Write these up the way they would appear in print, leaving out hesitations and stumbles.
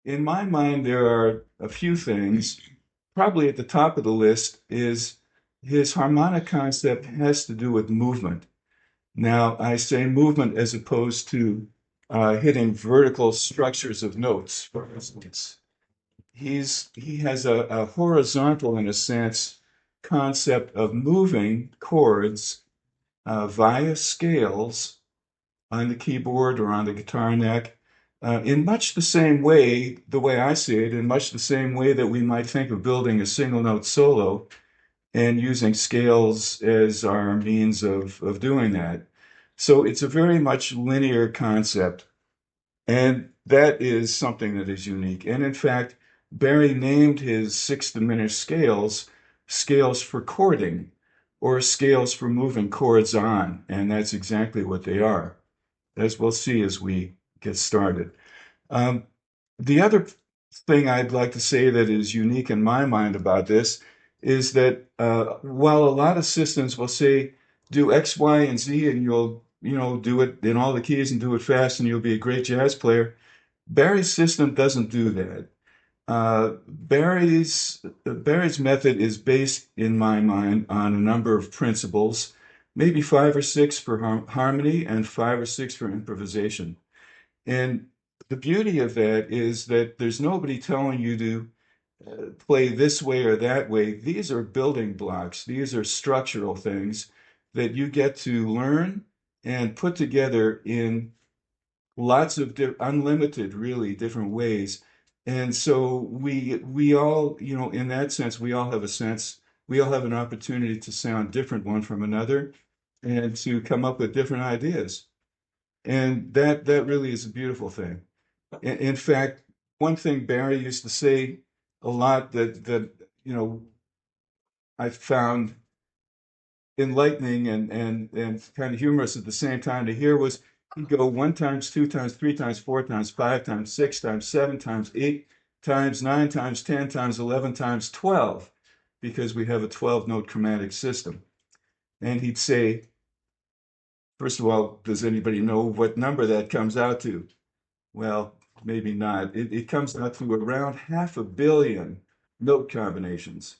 in my mind, there are a few things. Probably at the top of the list is his harmonic concept has to do with movement. Now, I say movement as opposed to hitting vertical structures of notes, for instance. He has a horizontal, in a sense, concept of moving chords via scales on the keyboard or on the guitar neck, in much the same way, the way I see it, in much the same way that we might think of building a single note solo and using scales as our means of doing that. So it's a very much linear concept, and that is something that is unique. And in fact, Barry named his six diminished scales scales for chording or scales for moving chords on, and that's exactly what they are, as we'll see as we get started. Um, the other thing I'd like to say that is unique in my mind about this is that while a lot of systems will say do X, Y, and Z, and you'll do it in all the keys and do it fast, and you'll be a great jazz player. Barry's system doesn't do that. Barry's method is based, in my mind, on a number of principles, maybe five or six for harmony and five or six for improvisation. And the beauty of that is that there's nobody telling you to play this way or that way. These are building blocks. These are structural things that you get to learn and put together in lots of unlimited, really different ways. And so we all, in that sense, we all have an opportunity to sound different one from another and to come up with different ideas. And that really is a beautiful thing. In fact, one thing Barry used to say a lot that I found enlightening and kind of humorous at the same time to hear was he'd go one times, two times, three times, four times, five times, six times, seven times, eight times, nine times, 10 times, 11 times, 12, because we have a 12-note chromatic system. And he'd say, first of all, does anybody know what number that comes out to? Well, maybe not. It comes out to around 500,000,000 note combinations.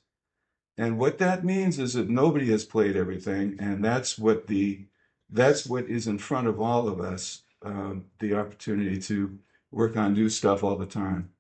And what that means is that nobody has played everything, and that's what is in front of all of us, the opportunity to work on new stuff all the time.